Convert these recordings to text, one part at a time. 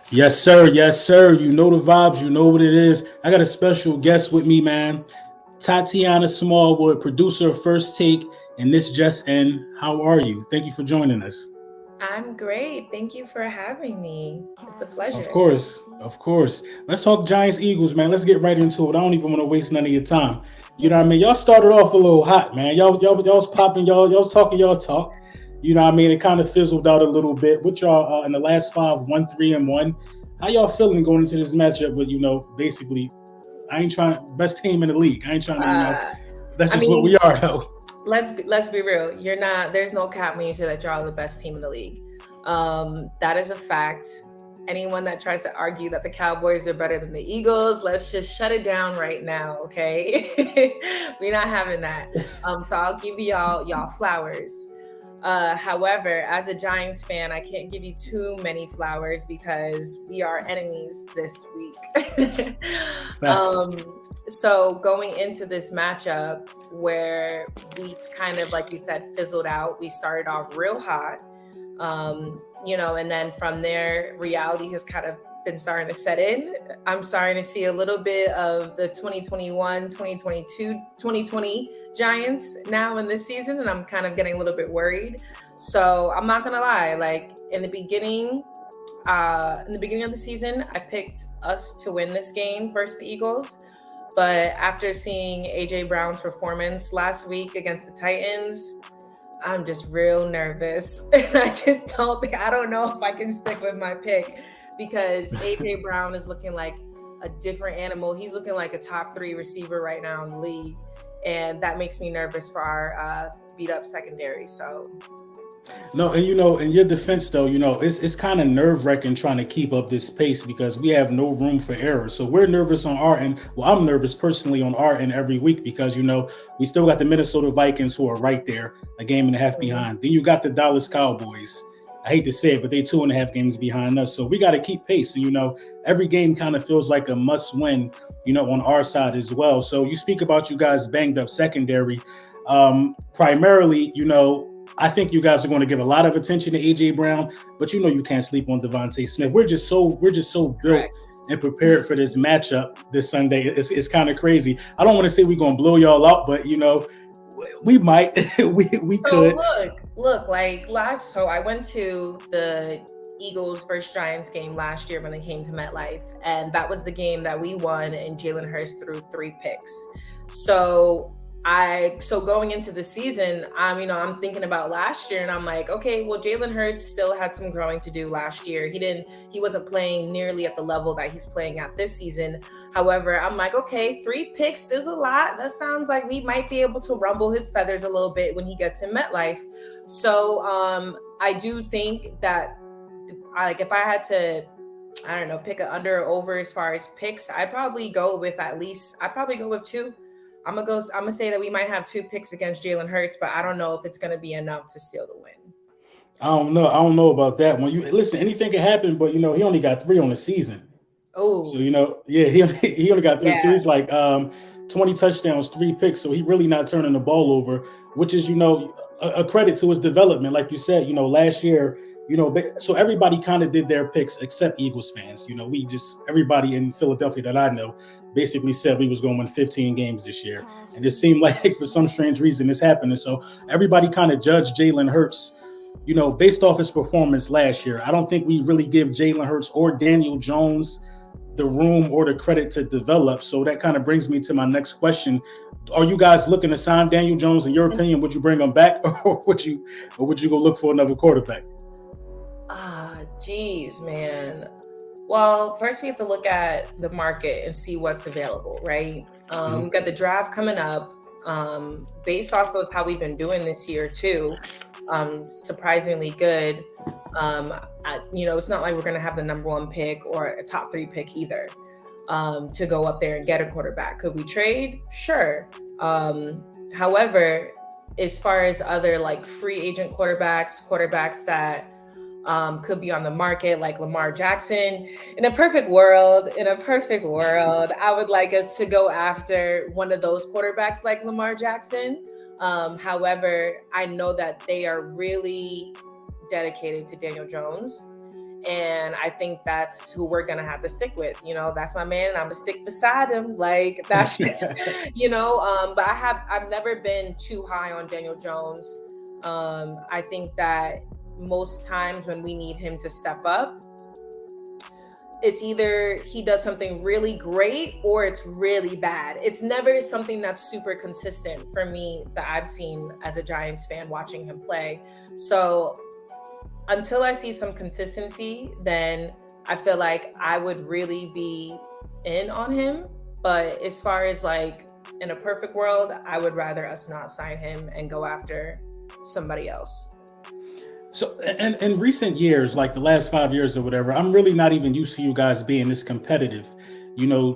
Yes, sir. Yes, sir. You know the vibes. You know what it is. I got a special guest with me, man. Tatiyana Smallwood, producer of First Take, and this just in. How are you? Thank you for joining us. I'm great. Thank you for having me. It's a Of pleasure. course, of course. Let's talk Giants Eagles, man. Let's get right into it. I don't even want to waste none of your time. You know what I mean? Y'all started off a little hot, man. Y'all was popping, y'all was talking y'all talk. You know what I mean? It kind of fizzled out a little bit. What y'all in the last five, 1-3-1. How y'all feeling going into this matchup with, basically I ain't trying best team in the league. I ain't trying to, Uh, that's I just what we mean, are though. let's be real. You're not. There's no cap when you say that y'all are the best team in the league. That is a fact. Anyone that tries to argue that the Cowboys are better than the Eagles, let's just shut it down right now, okay? We're not having that. So I'll give y'all flowers. However, as a Giants fan, I can't give you too many flowers because we are enemies this week. Facts. um, so going into this matchup where we kind of, like you said, fizzled out, we started off real hot, and then from there, reality has kind of been starting to set in. I'm starting to see a little bit of the 2021, 2022, 2020 Giants now in this season, and I'm kind of getting a little bit worried. So I'm not gonna lie, like in the beginning of the season, I picked us to win this game versus the Eagles. But after seeing AJ Brown's performance last week against the Titans, I'm just real nervous. And I don't know if I can stick with my pick because AJ Brown is looking like a different animal. He's looking like a top three receiver right now in the league. And that makes me nervous for our beat up secondary. So, No, and in your defense though, it's kind of nerve wracking trying to keep up this pace because we have no room for error. So we're nervous on our end. Well, I'm nervous personally on our end every week because we still got the Minnesota Vikings who are right there, a game and a half mhm. behind. Then you got the Dallas Cowboys. I hate to say it, but they 2.5 games behind us. So we got to keep pace. And every game kind of feels like a must win. On our side as well. So you speak about you guys banged up secondary. Primarily, I think you guys are going to give a lot of attention to AJ Brown, but you can't sleep on Devontae Smith. We're just so built Correct. and prepared for this matchup this Sunday. It's kind of crazy. I don't want to say we're going to blow y'all out, but we might. we So could. look, like so I went to the Eagles versus Giants game last year when they came to MetLife, and that was the game that we won, and Jalen Hurts threw three picks. So so going into the season, I'm thinking about last year, and I'm like, okay, well, Jalen Hurts still had some growing to do last year. He wasn't playing nearly at the level that he's playing at this season. However, I'm like, okay, three picks is a lot. That sounds like we might be able to rumble his feathers a little bit when he gets in MetLife. So I do think that, like, if I had to, I don't know, pick an under or over as far as picks, I'd probably go with two. I'm gonna say that we might have two picks against Jalen Hurts, but I don't know if it's gonna be enough to steal the win. I don't know. I don't know about that one. You listen. Anything can happen, but he only got three on the season. So Oh, yeah, he only got three. So yeah. he's like 20 touchdowns, three picks. So he really not turning the ball over, which is a credit to his development. Like you said, last year, so everybody kind of did their picks except Eagles fans. We just everybody in Philadelphia that I know basically said we was going to win 15 games this year, and it seemed like for some strange reason it's happening. So everybody kind of judged Jalen Hurts. Based off his performance last year, I don't think we really give Jalen Hurts or Daniel Jones the room or the credit to develop. So that kind of brings me to my next question. Are you guys looking to sign Daniel Jones? In your opinion, would you bring him back or would you go look for another quarterback? Geez, man. Well, first we have to look at the market and see what's available, right? Mhm. We've got the draft coming up. Based off of how we've been doing this year too, surprisingly good. It's not like we're going to have the number one pick or a top three pick either, to go up there and get a quarterback. Could we trade? Sure. However, as far as other like free agent quarterbacks that could be on the market, like Lamar Jackson. In a perfect world, I would like us to go after one of those quarterbacks like Lamar Jackson. However, I know that they are really dedicated to Daniel Jones. And I think that's who we're gonna have to stick with. That's my man. I'm gonna stick beside him. Like that's just, But I've never been too high on Daniel Jones. I think that most times when we need him to step up, it's either he does something really great or it's really bad. It's never something that's super consistent for me that I've seen as a Giants fan watching him play. So until I see some consistency, then I feel like I would really be in on him. But as far as like in a perfect world, I would rather us not sign him and go after somebody else. So, and in recent years, like the last 5 years or whatever, I'm really not even used to you guys being this competitive,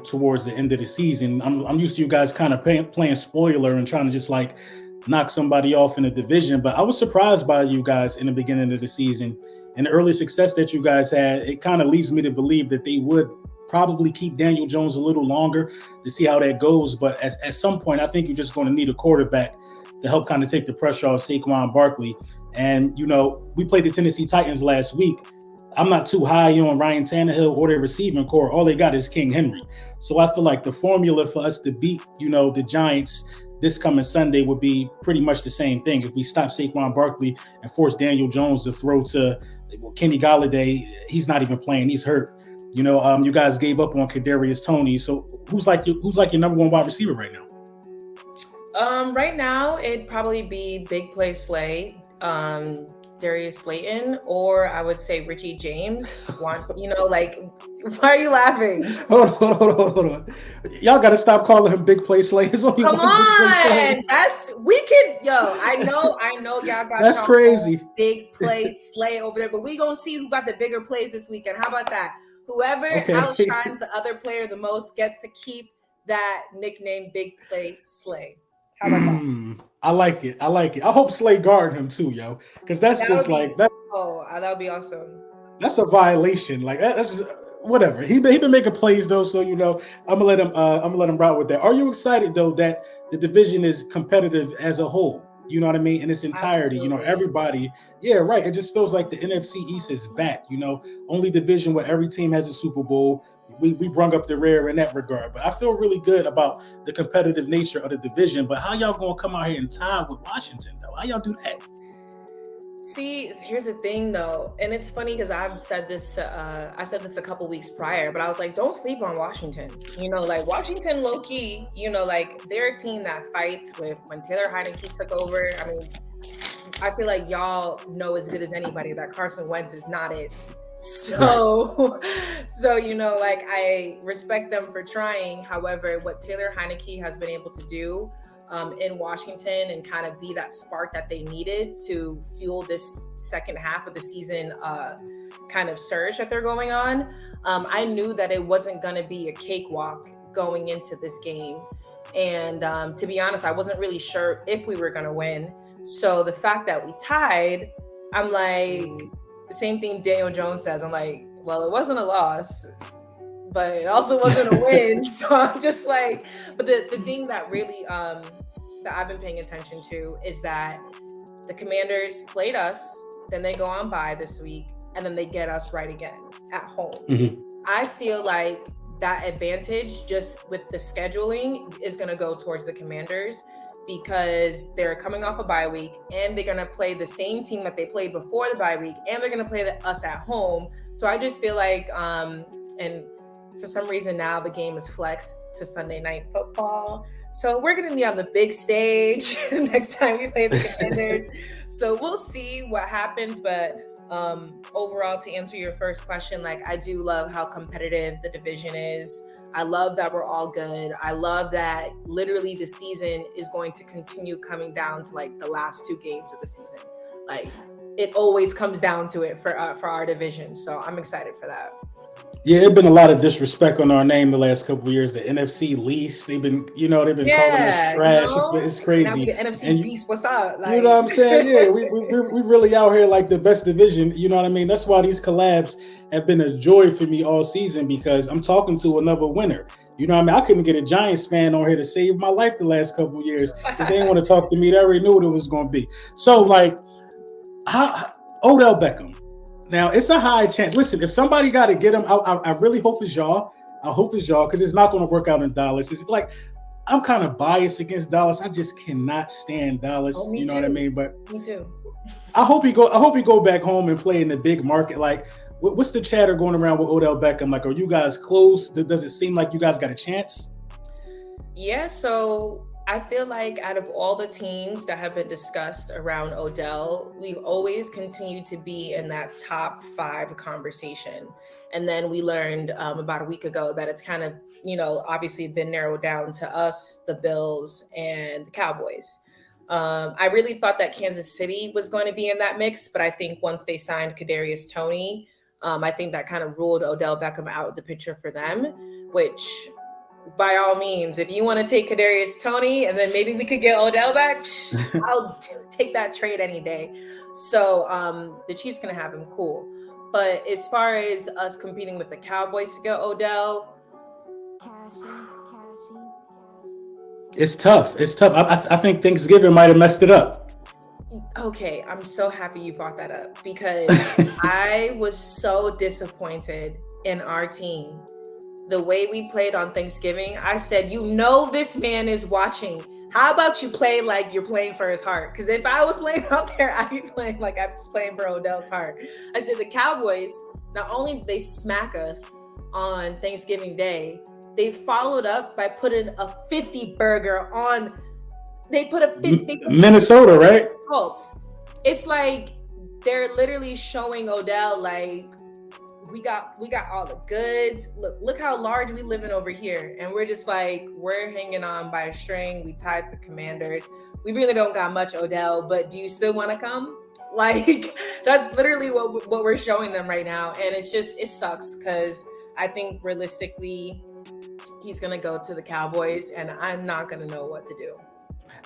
towards the end of the season. I'm used to you guys kind of playing spoiler and trying to just like knock somebody off in the division. But I was surprised by you guys in the beginning of the season and the early success that you guys had. It kind of leads me to believe that they would probably keep Daniel Jones a little longer to see how that goes. But at some point, I think you're just going to need a quarterback to help kind of take the pressure off Saquon Barkley. And, we played the Tennessee Titans last week. I'm not too high on Ryan Tannehill or their receiving core. All they got is King Henry. So I feel like the formula for us to beat, the Giants this coming Sunday would be pretty much the same thing. If we stop Saquon Barkley and force Daniel Jones to throw to Kenny Golladay, he's not even playing. He's hurt. You guys gave up on Kadarius Toney. So who's like your number one wide receiver right now? Right now, it'd probably be Big Play Slay, Darius Slayton, or I would say Richie James. Why are you laughing? Hold on. Y'all got to stop calling him Big Play Slay. Come on, I know y'all got that's crazy. Big Play Slay over there, but we gonna see who got the bigger plays this weekend. How about that? Whoever outshines the other player the most gets to keep that nickname, Big Play Slay. How about that? I like it. I hope Slay guard him too, yo, because that's just like that. Oh, that would be awesome. That's a violation. Like that's just whatever. He been making plays though, so I'm gonna let him route with that. Are you excited though that the division is competitive as a whole? You know what I mean? In its entirety, Absolutely. Everybody. Yeah, right. It just feels like the NFC East is back. Only division where every team has a Super Bowl. We brung up the rear in that regard, but I feel really good about the competitive nature of the division. But how y'all gonna come out here and tie with Washington though? How y'all do that? See, here's the thing though, and it's funny because I said this a couple weeks prior, but I was like, don't sleep on Washington. Like Washington, low key, like they're a team that fights with when Taylor Heineke took over. I mean, I feel like y'all know as good as anybody that Carson Wentz is not it. So like I respect them for trying. However, what Taylor Heineke has been able to do in Washington and kind of be that spark that they needed to fuel this second half of the season kind of surge that they're going on. I knew that it wasn't going to be a cakewalk going into this game. And to be honest, I wasn't really sure if we were going to win. So the fact that we tied, I'm like, the same thing Daniel Jones says. I'm like, well, it wasn't a loss, but it also wasn't a win. So I'm just like, but the thing that really that I've been paying attention to is that the Commanders played us, then they go on bye this week, and then they get us right again at home. Mm-hmm. I feel like that advantage just with the scheduling is going to go towards the Commanders because they're coming off a bye week and they're going to play the same team that they played before the bye week and they're going to play us at home. So I just feel like, and for some reason now the game is flexed to Sunday Night Football. So we're going to be on the big stage next time we play the Commanders. So we'll see what happens. But overall, to answer your first question, like I do love how competitive the division is. I love that we're all good. I love that literally the season is going to continue coming down to like the last two games of the season. Like it always comes down to it for our division. So I'm excited for that. Yeah, it's been a lot of disrespect on our name the last couple of years. The NFC least, they've been calling us trash. It's crazy. Now we the NFC beast. What's up? Like, you know what I'm saying? Yeah, we really out here like the best division. You know what I mean? That's why these collabs have been a joy for me all season because I'm talking to another winner. You know what I mean? I couldn't get a Giants fan on here to save my life the last couple of years because they didn't want to talk to me. They already knew what it was going to be. So, like, Odell Beckham. Now it's a high chance. Listen, if somebody got to get him, I really hope it's y'all. I hope it's y'all because it's not going to work out in Dallas. It's like I'm kind of biased against Dallas. I just cannot stand Dallas. Oh, me you know too. what I mean? But Me too. I hope he go back home and play in the big market. Like, what's the chatter going around with Odell Beckham? Like, are you guys close? Does it seem like you guys got a chance? Yeah, so I feel like out of all the teams that have been discussed around Odell, we've always continued to be in that top 5 conversation. And then we learned about a week ago that it's kind of, obviously been narrowed down to us, the Bills, and the Cowboys. I really thought that Kansas City was going to be in that mix, but I think once they signed Kadarius Toney, I think that kind of ruled Odell Beckham out of the picture for them, which by all means, if you want to take Kadarius Toney and then maybe we could get Odell back, I'll take that trade any day. So the Chiefs can have him, cool. But as far as us competing with the Cowboys to get Odell, it's tough. It's tough. I think Thanksgiving might have messed it up. Okay, I'm so happy you brought that up because I was so disappointed in our team. The way we played on Thanksgiving, I said, this man is watching. How about you play like you're playing for his heart? Because if I was playing out there, I'd be playing like I'm playing for Odell's heart. I said the Cowboys, not only did they smack us on Thanksgiving Day, they followed up by putting a 50 burger on. They put a 50 Minnesota, right? Colts. It's like they're literally showing Odell like, we got all the goods. Look how large we living over here. And we're just like, we're hanging on by a string. We tied the Commanders. We really don't got much, Odell, but do you still want to come? Like, that's literally what we're showing them right now. And it sucks because I think realistically, he's going to go to the Cowboys and I'm not going to know what to do.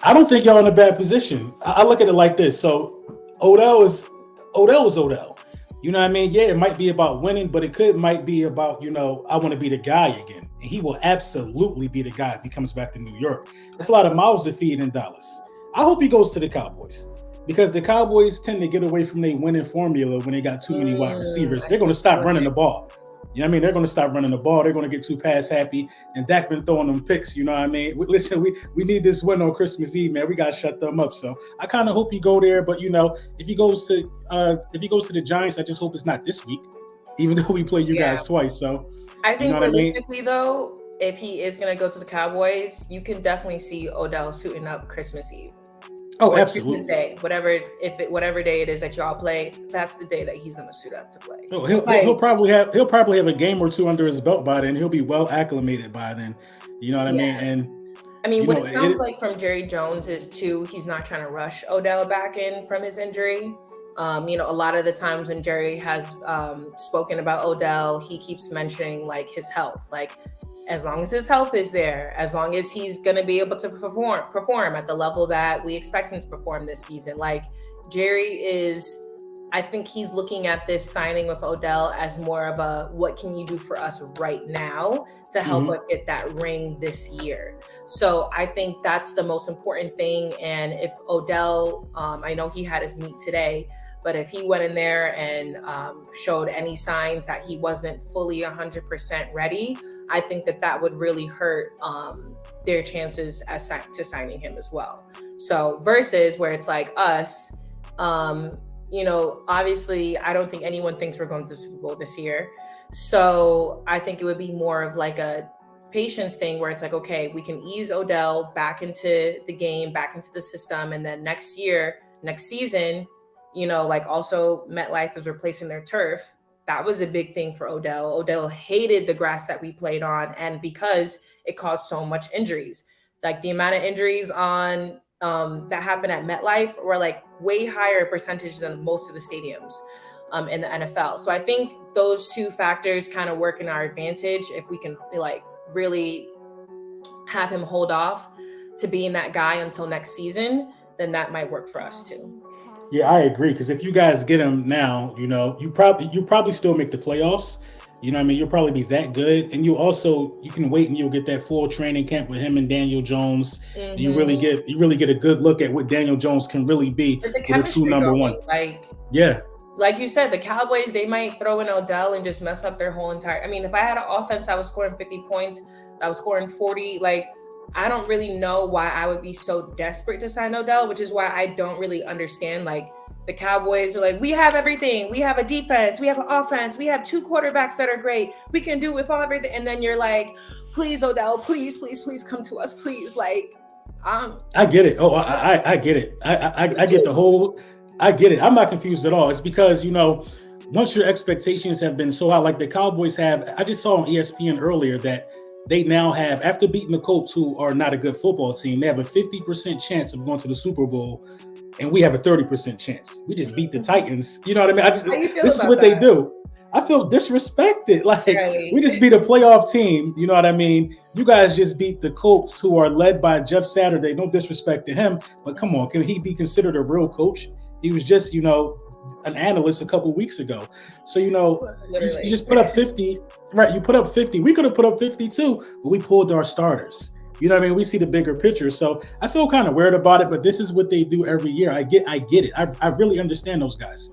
I don't think y'all in a bad position. I look at it like this. So Odell is Odell. You know what I mean? Yeah, it might be about winning, but it might be about, I want to be the guy again. And he will absolutely be the guy if he comes back to New York. There's a lot of mouths to feed in Dallas. I hope he goes to the Cowboys because the Cowboys tend to get away from their winning formula when they got too many wide receivers. They're going to stop running the ball. You know what I mean? They're going to stop running the ball. They're going to get too pass happy. And Dak been throwing them picks. You know what I mean? Listen, we need this win on Christmas Eve, man. We got to shut them up. So I kind of hope he go there. But if he goes to the Giants, I just hope it's not this week, even though we play you guys twice. So I think realistically, though, if he is going to go to the Cowboys, you can definitely see Odell suiting up Christmas Eve. Oh, absolutely. Christmas Day, whatever day it is that y'all play, that's the day that he's gonna suit up to play. Oh, he'll probably have a game or two under his belt by then. He'll be well acclimated by then. You know what I mean? And what it sounds like from Jerry Jones is too, he's not trying to rush Odell back in from his injury. A lot of the times when Jerry has spoken about Odell, he keeps mentioning like his health, like as long as his health is there, as long as he's going to be able to perform at the level that we expect him to perform this season. Like I think he's looking at this signing with Odell as more of a, what can you do for us right now to help us get that ring this year? So I think that's the most important thing. And if Odell, I know he had his meet today, but if he went in there and showed any signs that he wasn't fully 100% ready, I think that would really hurt their chances to signing him as well. So versus where it's like us, obviously I don't think anyone thinks we're going to the Super Bowl this year. So I think it would be more of like a patience thing where it's like, okay, we can ease Odell back into the game, back into the system. And then next season, also MetLife is replacing their turf. That was a big thing for Odell. Odell hated the grass that we played on, and because it caused so much injuries. Like the amount of injuries on that happened at MetLife were like way higher percentage than most of the stadiums in the NFL. So I think those two factors kind of work in our advantage if we can like really have him hold off to being that guy until next season, then that might work for us too. Yeah, I agree. Because if you guys get him now, you probably still make the playoffs. You know what I mean? You'll probably be that good. And you can wait and you'll get that full training camp with him and Daniel Jones. Mm-hmm. You really get a good look at what Daniel Jones can really be with a true number one. Like, yeah. like you said, the Cowboys, they might throw in Odell and just mess up their whole entire. I mean, if I had an offense that was scoring 50 points, that was scoring 40, like, I don't really know why I would be so desperate to sign Odell, which is why I don't really understand. Like, the Cowboys are like, we have everything. We have a defense. We have an offense. We have 2 quarterbacks that are great. We can do with all everything. And then you're like, please, Odell, please, please, please come to us, please. Like, I get it. Oh, I get it. I get the whole. I get it. I'm not confused at all. It's because, you know, once your expectations have been so high, like the Cowboys have. I just saw on ESPN earlier that they now have, after beating the Colts, who are not a good football team, they have a 50% chance of going to the Super Bowl, and we have a 30% chance. We just beat the Titans. You know what I mean? This is what they do. I feel disrespected. Like, right. We just beat a playoff team. You know what I mean? You guys just beat the Colts, who are led by Jeff Saturday. No disrespect to him, but come on, can he be considered a real coach? He was just, you know, an analyst a couple weeks ago. So, you know, you just put up 50, right? You put up 50. We could have put up 52, but we pulled our starters. You know what I mean? We see the bigger picture. So I feel kind of weird about it, but this is what they do every year. I get it. I really understand those guys.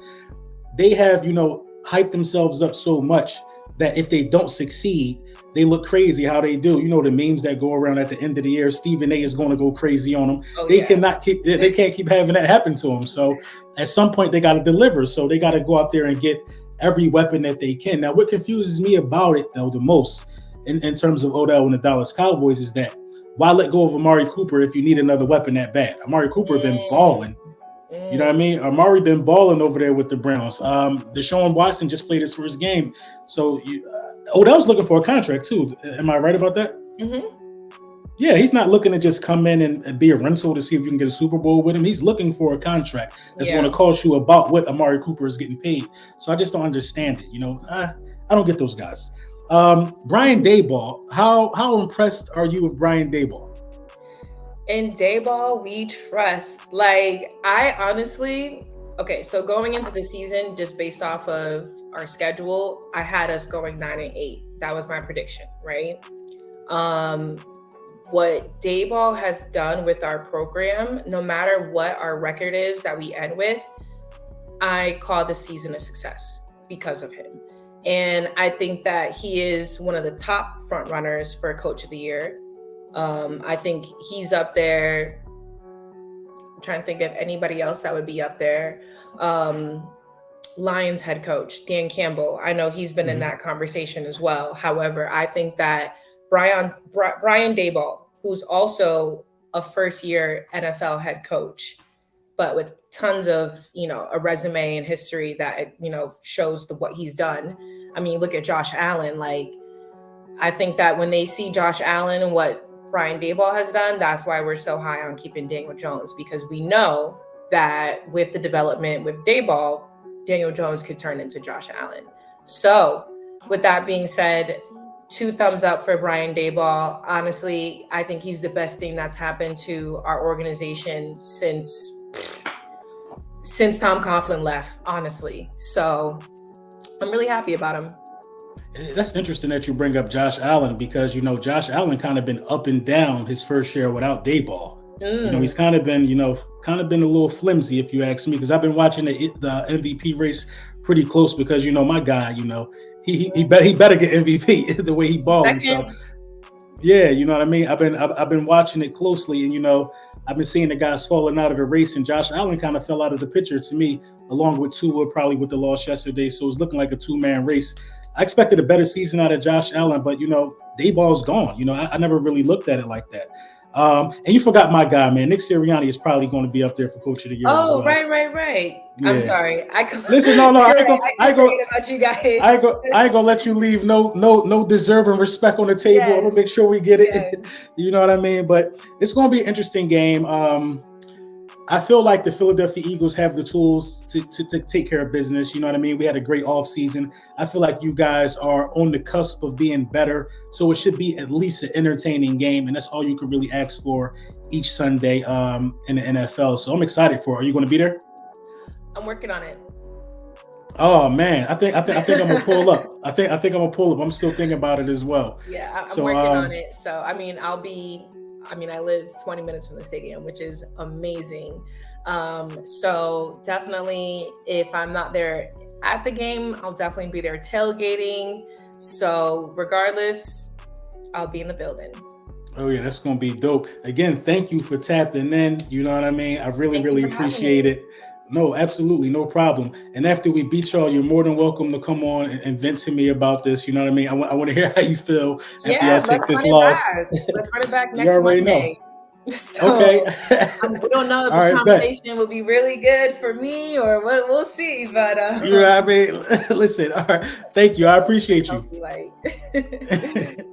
They have, you know, hyped themselves up so much that if they don't succeed, they look crazy how they do. You know, the memes that go around at the end of the year, Stephen A is going to go crazy on them. They can't keep having that happen to them. So at some point they got to deliver. So they got to go out there and get every weapon that they can. Now, what confuses me about it, though, the most in terms of Odell and the Dallas Cowboys is that why let go of Amari Cooper if you need another weapon that bad? Amari Cooper been balling. You know what I mean? Amari been balling over there with the Browns. Deshaun Watson just played his first game. So Odell's looking for a contract too. Am I right about that? Mm-hmm. Yeah, he's not looking to just come in and be a rental to see if you can get a Super Bowl with him. He's looking for a contract that's going to cost you about what Amari Cooper is getting paid. So I just don't understand it. You know, I don't get those guys. Brian Daboll, how impressed are you with Brian Daboll? In Daboll, we trust. Like, I honestly, okay, so going into the season, just based off of our schedule, I had us going 9-8. That was my prediction, right? What Daboll has done with our program, no matter what our record is that we end with, I call the season a success because of him. And I think that he is one of the top front runners for Coach of the Year. I think he's up there. I'm trying to think of anybody else that would be up there. Lions head coach, Dan Campbell. I know he's been in that conversation as well. However, I think that Brian Daboll, who's also a first-year NFL head coach, but with tons of, you know, a resume and history that, you know, shows what he's done. I mean, look at Josh Allen. Like, I think that when they see Josh Allen and what Brian Daboll has done, that's why we're so high on keeping Daniel Jones, because we know that with the development with Daboll, Daniel Jones could turn into Josh Allen. So with that being said, 2 thumbs up for Brian Daboll. Honestly, I think he's the best thing that's happened to our organization since Tom Coughlin left, honestly. So I'm really happy about him. That's interesting that you bring up Josh Allen, because, you know, Josh Allen kind of been up and down his first year without Daboll. You know, he's kind of been a little flimsy, if you ask me, because I've been watching the MVP race pretty close, because, you know, my guy, you know, he better get MVP the way he balling. So yeah, you know what I mean? I've been watching it closely, and, you know, I've been seeing the guys falling out of the race, and Josh Allen kind of fell out of the picture to me, along with Tua, probably with the loss yesterday. So it's looking like a 2-man race. I expected a better season out of Josh Allen, but, you know, Daboll's gone. You know, I never really looked at it like that. And you forgot my guy, man. Nick Sirianni is probably going to be up there for Coach of the Year. Oh, as well. Right. Yeah. I'm sorry. Listen, no. I go about you guys. I ain't gonna let you leave no deserving respect on the table. Yes. I'm gonna make sure we get it. Yes. You know what I mean? But it's gonna be an interesting game. I feel like the Philadelphia Eagles have the tools to take care of business. You know what I mean? We had a great offseason. I feel like you guys are on the cusp of being better. So it should be at least an entertaining game. And that's all you can really ask for each Sunday in the NFL. So I'm excited for it. Are you going to be there? I'm working on it. Oh man, I think I'm gonna pull up. I think I'm gonna pull up. I'm still thinking about it as well. Yeah, I'm working on it. So I mean, I live 20 minutes from the stadium, which is amazing. So definitely, if I'm not there at the game, I'll definitely be there tailgating. So regardless, I'll be in the building. Oh yeah, that's gonna be dope. Again, thank you for tapping in. You know what I mean? I really, Thank you really for having appreciate me. it. No, absolutely, no problem. And after we beat y'all, you're more than welcome to come on and vent to me about this. You know what I mean? I want to hear how you feel after y'all Yeah, take let's this run it loss. back. Let's run it back You next already know. Monday. So Okay. we don't know if All this right, bet. conversation will be really good for me or what. We'll see. But You know what I mean? Listen, all right. Thank you. I appreciate you. healthy, like.